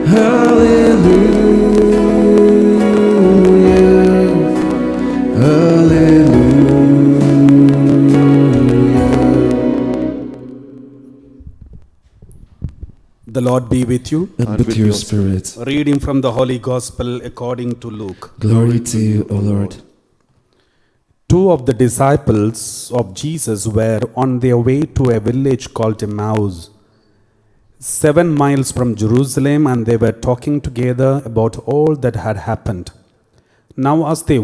The Lord be with you. And with your spirit. Reading from the Holy Gospel according to Luke. Glory to you, O Lord. Two of the disciples of Jesus were on their way to a village called Emmaus, 7 miles from Jerusalem, and they were talking together about all that had happened. Now as they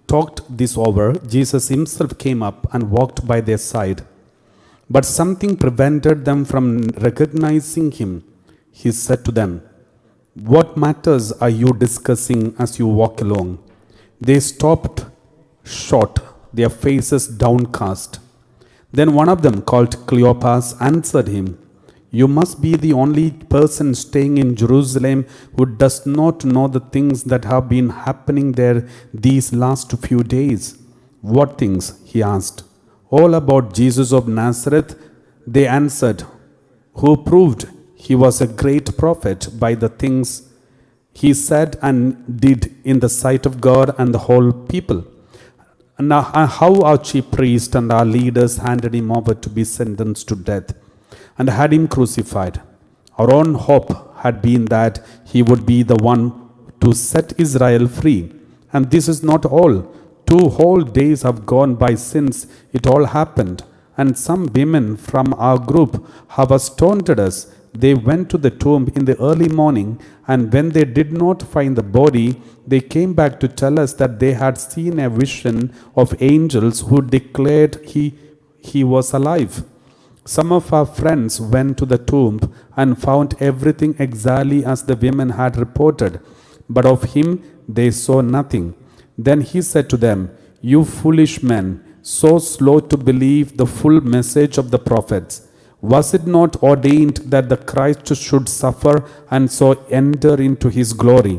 talked this over, Jesus himself came up and walked by their side. But something prevented them from recognizing him. He said to them, "What matters are you discussing as you walk along?" They stopped short, their faces downcast. Then one of them, called Cleopas, answered him, "You must be the only person staying in Jerusalem who does not know the things that have been happening there these last few days." "What things?" he asked. "All about Jesus of Nazareth," they answered, "who proved he was a great prophet by the things he said and did in the sight of God and the whole people. And how our chief priest and our leaders handed him over to be sentenced to death and had him crucified. Our own hope had been that he would be the one to set Israel free. And this is not all. 2 whole days have gone by since it all happened, and some women from our group have astounded us. They went to the tomb in the early morning, and when they did not find the body, they came back to tell us that they had seen a vision of angels who declared he was alive. Some of our friends went to the tomb and found everything exactly as the women had reported, but of him they saw nothing." Then he said to them, "You foolish men, so slow to believe the full message of the prophets. Was it not ordained that the Christ should suffer and so enter into his glory?"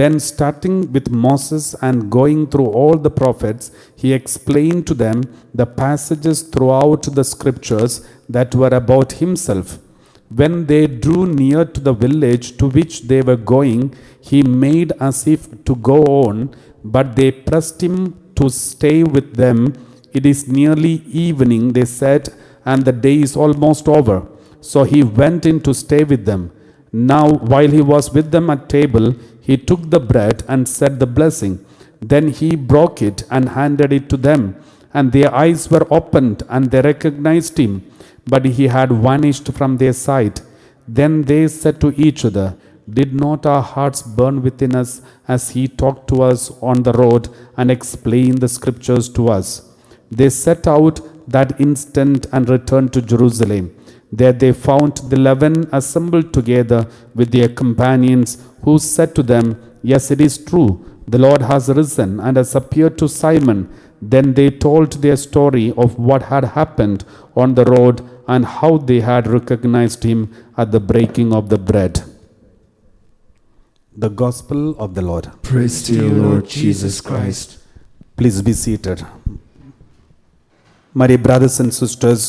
Then, starting with Moses and going through all the prophets, he explained to them the passages throughout the scriptures that were about himself. When they drew near to the village to which they were going, he made as if to go on, but they pressed him to stay with them. "It is nearly evening," they said, "and the day is almost over." So he went in to stay with them. Now, while he was with them at table, he took the bread and said the blessing. Then he broke it and handed it to them. And their eyes were opened, and they recognized him, but he had vanished from their sight. Then they said to each other, "Did not our hearts burn within us as he talked to us on the road and explained the scriptures to us?" They set out that instant and returned to Jerusalem. There they found the 11 assembled together with their companions, who said to them, "Yes, it is true. The Lord has risen and has appeared to Simon." Then they told their story of what had happened on the road and how they had recognized him at the breaking of the bread. The Gospel of the Lord. Praise to you, Lord Jesus Christ. Please be seated. My dear brothers and sisters,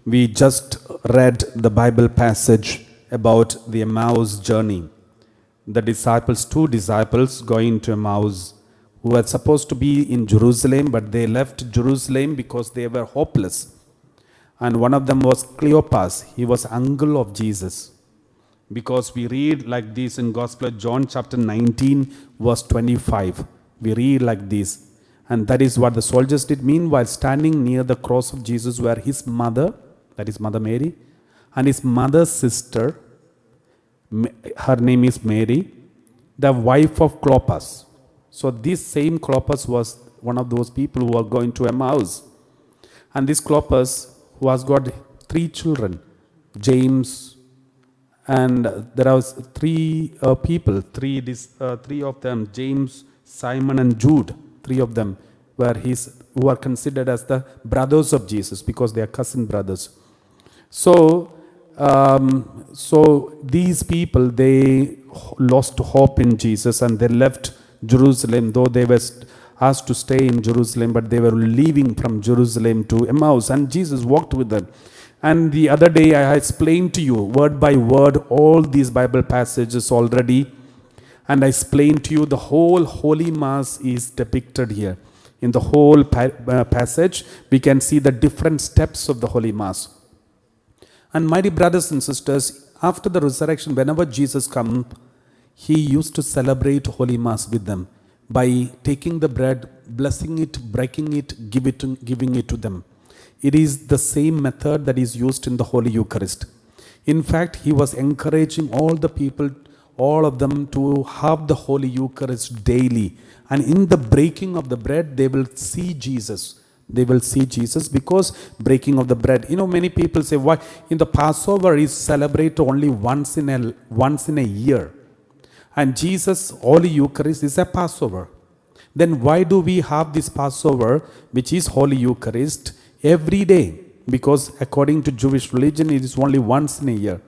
we just read the Bible passage about the Emmaus journey. The disciples, 2 disciples going to Emmaus, who were supposed to be in Jerusalem, but they left Jerusalem because they were hopeless. And one of them was Cleopas. He was uncle of Jesus. Because we read like this in Gospel of John chapter 19, verse 25. We read like this. And that is what the soldiers did. Meanwhile, standing near the cross of Jesus were his mother, that is Mother Mary, and his mother's sister, her name is Mary, the wife of Cleopas. So this same Cleopas was one of those people who are going to Emmaus. And this Cleopas, who has got 3 children, James, and there was 3 people, 3 of them, James, Simon and Jude, 3 of them who are considered as the brothers of Jesus because they are cousin brothers. So these people, they lost hope in Jesus and they left Jerusalem, though they were asked to stay in Jerusalem, but they were leaving from Jerusalem to Emmaus, and Jesus walked with them. And the other day I explained to you word by word all these Bible passages already. And I explained to you the whole Holy Mass is depicted here. In the whole passage, we can see the different steps of the Holy Mass. And my dear brothers and sisters, after the resurrection, whenever Jesus came, he used to celebrate Holy Mass with them by taking the bread, blessing it, breaking it, giving it to them. It is the same method that is used in the Holy Eucharist. In fact, he was encouraging all the people, all of them, to have the Holy Eucharist daily. And in the breaking of the bread, they will see Jesus. They will see Jesus because breaking of the bread. Many people say, why in the Passover is celebrated only once in a year. And Jesus' Holy Eucharist is a Passover. Then why do we have this Passover, which is Holy Eucharist, every day? Because according to Jewish religion, it is only once in a year.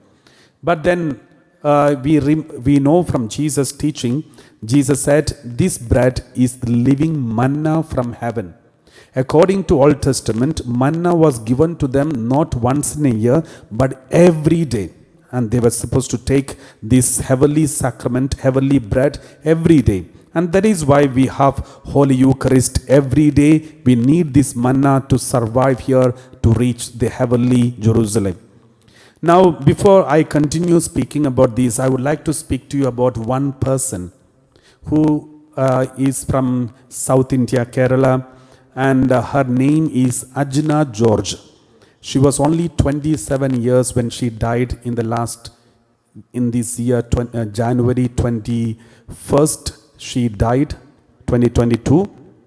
But then we know from Jesus' teaching, Jesus said, this bread is the living manna from heaven. According to Old Testament, manna was given to them not once in a year, but every day. And they were supposed to take this heavenly sacrament, heavenly bread every day. And that is why we have Holy Eucharist every day. We need this manna to survive here, to reach the heavenly Jerusalem. Now, before I continue speaking about this, I would like to speak to you about one person who is from South India, Kerala, and her name is Ajna George. She was only 27 years when she died in this year, January 21st. She died 2022,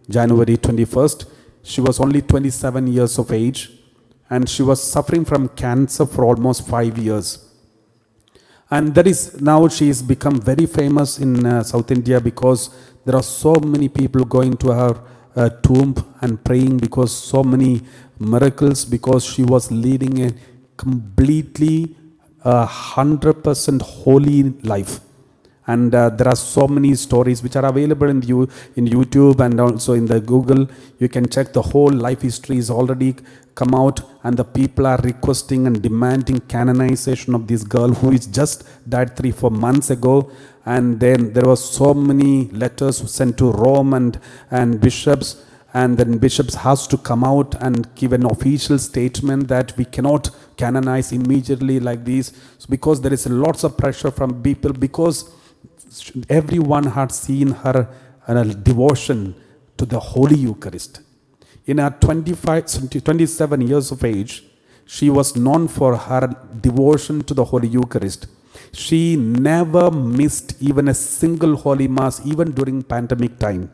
January 21st. She was only 27 years of age, and she was suffering from cancer for almost 5 years. And that is, now she has become very famous in South India because there are so many people going to her tomb and praying because so many miracles, because she was leading a completely 100% holy life. And there are so many stories which are available in YouTube and also in the Google. You can check the whole life history is already come out, and the people are requesting and demanding canonization of this girl who is just died 3-4 months ago. And then there were so many letters sent to Rome and bishops, and then bishops has to come out and give an official statement that we cannot canonize immediately like this, because there is lots of pressure from people, because everyone had seen her devotion to the Holy Eucharist. In her 27 years of age, she was known for her devotion to the Holy Eucharist. She never missed even a single Holy Mass, even during pandemic time.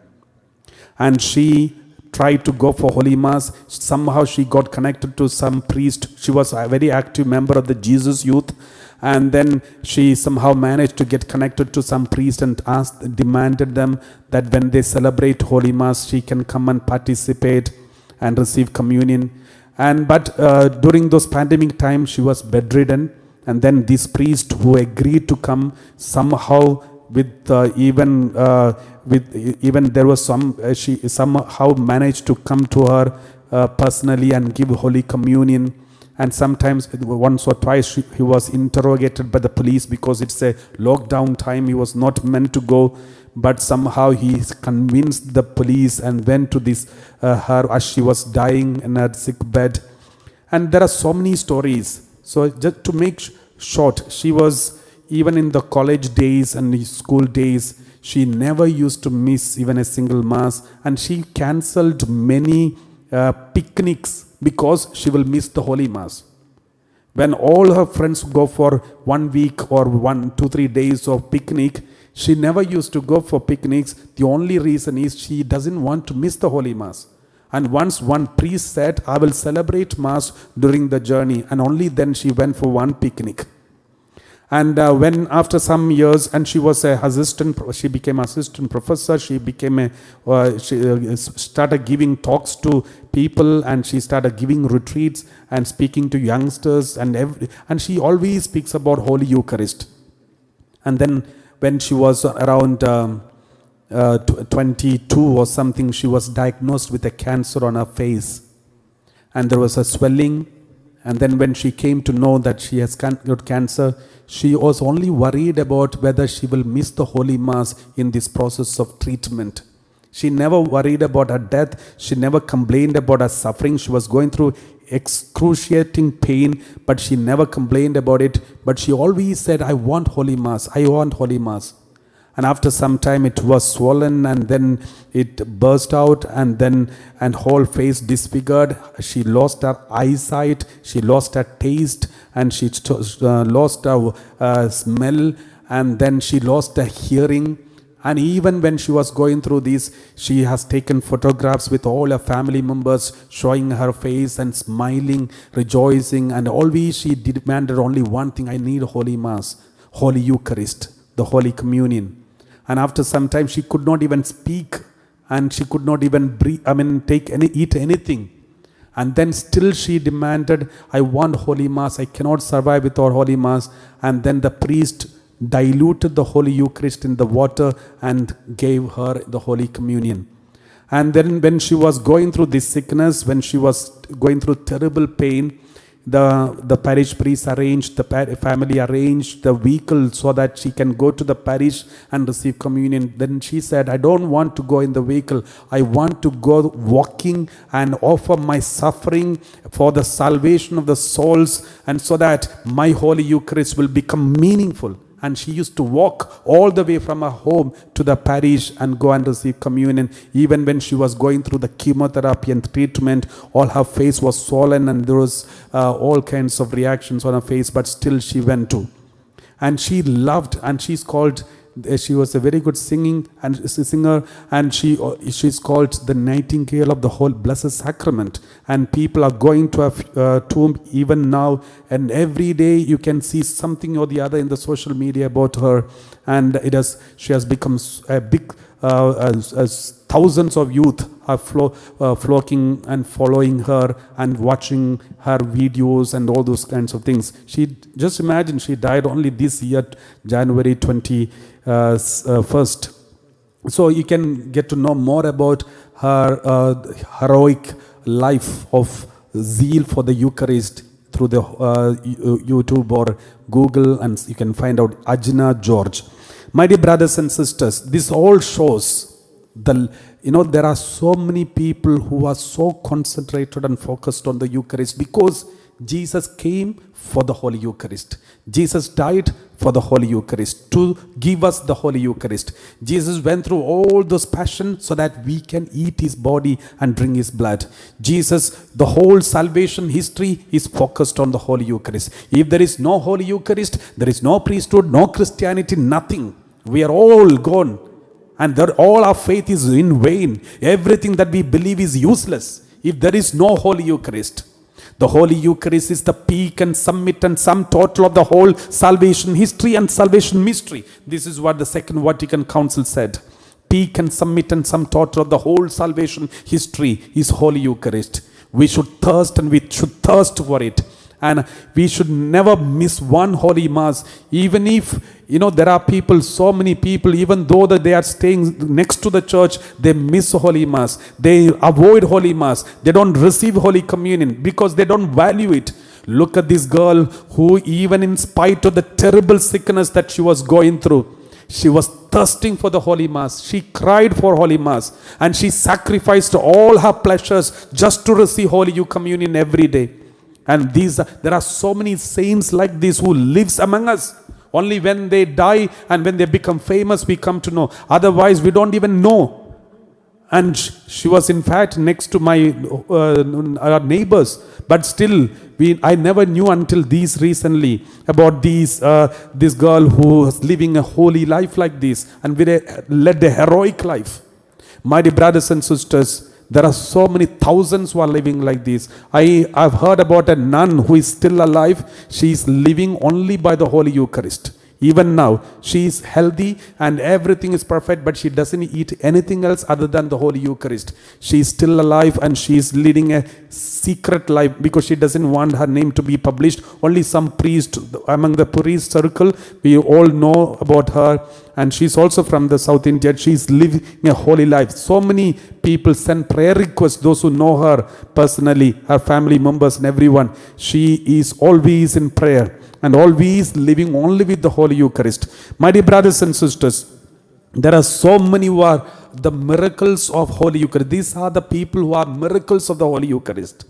And she tried to go for Holy Mass. Somehow she got connected to some priest. She was a very active member of the Jesus Youth. And then she somehow managed to get connected to some priest and demanded them that when they celebrate Holy Mass, she can come and participate and receive communion. But during those pandemic times, she was bedridden. And then this priest who agreed to come somehow even there was she somehow managed to come to her personally and give Holy Communion. And sometimes once or twice he was interrogated by the police because it's a lockdown time. He was not meant to go, but somehow he convinced the police and went to her as she was dying in her sick bed. And there are so many stories. So just to make short, she was, even in the college days and the school days, she never used to miss even a single mass, and she cancelled many picnics because she will miss the Holy Mass. When all her friends go for 1 week or 2-3 days of picnic, she never used to go for picnics. The only reason is she doesn't want to miss the Holy Mass. And once one priest said, I will celebrate Mass during the journey, and only then she went for one picnic. And when after some years, and she was she became assistant professor, she started giving talks to people, and she started giving retreats and speaking to youngsters, and she always speaks about Holy Eucharist. And then when she was around 22 or something, she was diagnosed with a cancer on her face, and there was a swelling, And then when she came to know that she has got cancer, she was only worried about whether she will miss the Holy Mass in this process of treatment. She never worried about her death. She never complained about her suffering. She was going through excruciating pain, but she never complained about it. But she always said, I want Holy Mass. I want Holy Mass. And after some time it was swollen, and then it burst out, and whole face disfigured. She lost her eyesight, she lost her taste, and she lost her smell, and then she lost her hearing. And even when she was going through this, she has taken photographs with all her family members, showing her face and smiling, rejoicing, and always she demanded only one thing: I need Holy Mass, Holy Eucharist, the Holy Communion. And after some time she could not even speak, and she could not even eat anything. And then still she demanded, I want Holy Mass, I cannot survive without Holy Mass. And then the priest diluted the Holy Eucharist in the water and gave her the Holy Communion. And then when she was going through this sickness, when she was going through terrible pain, the parish priest arranged, the family arranged the vehicle so that she can go to the parish and receive communion. Then she said, I don't want to go in the vehicle. I want to go walking and offer my suffering for the salvation of the souls, and so that my Holy Eucharist will become meaningful. And she used to walk all the way from her home to the parish and go and receive communion. Even when she was going through the chemotherapy and treatment, all her face was swollen, and there was all kinds of reactions on her face, but still she went to. And she loved, and she was a very good singer, and she's called the Nightingale of the whole Blessed Sacrament. And people are going to her tomb even now, and every day you can see something or the other in the social media about her. And she has become a big, thousands of youth are flocking and following her and watching her videos and all those kinds of things. Just imagine, she died only this year, January 21st. So you can get to know more about her heroic life of zeal for the Eucharist through the YouTube or Google, and you can find out Ajna George. My dear brothers and sisters, this all shows there are so many people who are so concentrated and focused on the Eucharist because Jesus came for the Holy Eucharist. Jesus died for the Holy Eucharist, to give us the Holy Eucharist. Jesus went through all those passions so that we can eat his body and drink his blood. Jesus, the whole salvation history is focused on the Holy Eucharist. If there is no Holy Eucharist, there is no priesthood, no Christianity, nothing. We are all gone. And all our faith is in vain. Everything that we believe is useless if there is no Holy Eucharist. The Holy Eucharist is the peak and summit and sum total of the whole salvation history and salvation mystery. This is what the Second Vatican Council said. Peak and summit and sum total of the whole salvation history is Holy Eucharist. We should thirst, and we should thirst for it. And we should never miss one Holy Mass. Even if, there are people, so many people, even though that they are staying next to the church, they miss Holy Mass. They avoid Holy Mass. They don't receive Holy Communion because they don't value it. Look at this girl who, even in spite of the terrible sickness that she was going through, she was thirsting for the Holy Mass. She cried for Holy Mass. And she sacrificed all her pleasures just to receive Holy Communion every day. And there are so many saints like this who lives among us. Only when they die and when they become famous, we come to know. Otherwise, we don't even know. And she was in fact next to our neighbors. But still, I never knew until these recently about this girl who was living a holy life like this and led a heroic life. My dear brothers and sisters, there are so many thousands who are living like this. I've heard about a nun who is still alive. She is living only by the Holy Eucharist. Even now, she is healthy and everything is perfect, but she doesn't eat anything else other than the Holy Eucharist. She is still alive and she is leading a secret life because she doesn't want her name to be published. Only some priest among the priest circle, we all know about her, and she's also from the South India. She's living a holy life. So many people send prayer requests, those who know her personally, her family members and everyone. She is always in prayer and always living only with the Holy Eucharist. My dear brothers and sisters, there are so many who are the miracles of Holy Eucharist. These are the people who are miracles of the Holy Eucharist.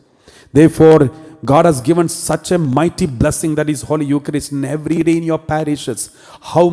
Therefore, God has given such a mighty blessing, that is Holy Eucharist, in every day in your parishes. How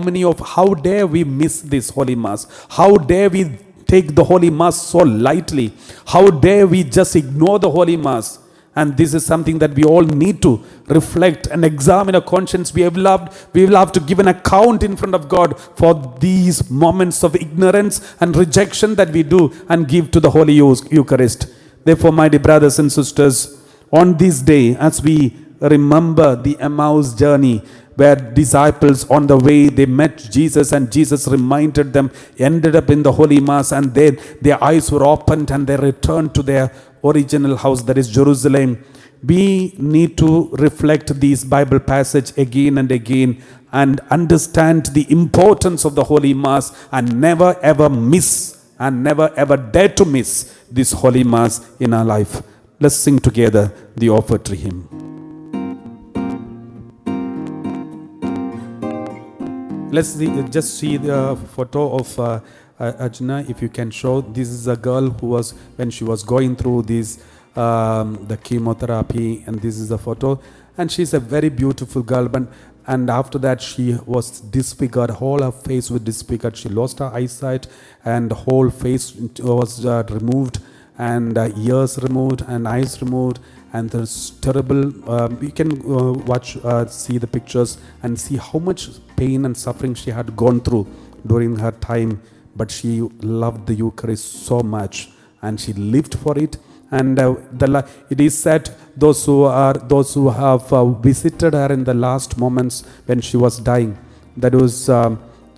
dare we miss this Holy Mass? How dare we take the Holy Mass so lightly? How dare we just ignore the Holy Mass? And this is something that we all need to reflect and examine our conscience. We will have to give an account in front of God for these moments of ignorance and rejection that we do and give to the Holy Eucharist. Therefore, my dear brothers and sisters, on this day, as we remember the Emmaus journey, where disciples on the way, they met Jesus and Jesus reminded them, ended up in the Holy Mass, and then their eyes were opened and they returned to their original house, that is Jerusalem. We need to reflect this Bible passage again and again and understand the importance of the Holy Mass, and never ever miss and never ever dare to miss this Holy Mass in our life. Let's sing together the offertory hymn. Let's just see the photo of Ajna, if you can show. This is a girl who was, when she was going through this, the chemotherapy, and this is the photo. And she's a very beautiful girl, and after that she was disfigured. Whole her face was disfigured. She lost her eyesight, and the whole face was removed, and ears removed, and eyes removed, and there's terrible. You can see the pictures and see how much pain and suffering she had gone through during her time. But she loved the Eucharist so much, and she lived for it. And it is said those who have visited her in the last moments when she was dying, that was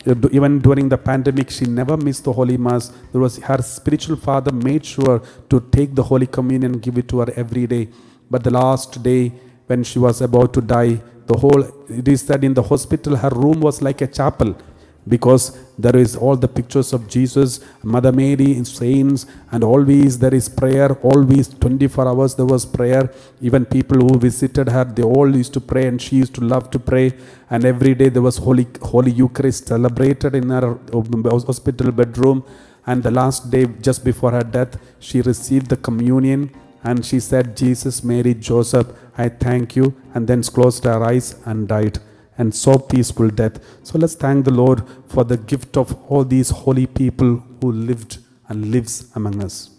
even during the pandemic, she never missed the Holy Mass. There was her spiritual father made sure to take the Holy Communion and give it to her every day. But the last day when she was about to die, it is said in the hospital her room was like a chapel, because there is all the pictures of Jesus, Mother Mary, saints, and always there is prayer. Always 24 hours there was prayer. Even people who visited her, they all used to pray, and she used to love to pray. And every day there was Holy Eucharist celebrated in her hospital bedroom. And the last day, just before her death, she received the communion, and she said, "Jesus, Mary, Joseph, I thank you," and then closed her eyes and died. And so peaceful death. So let's thank the Lord for the gift of all these holy people who lived and lives among us.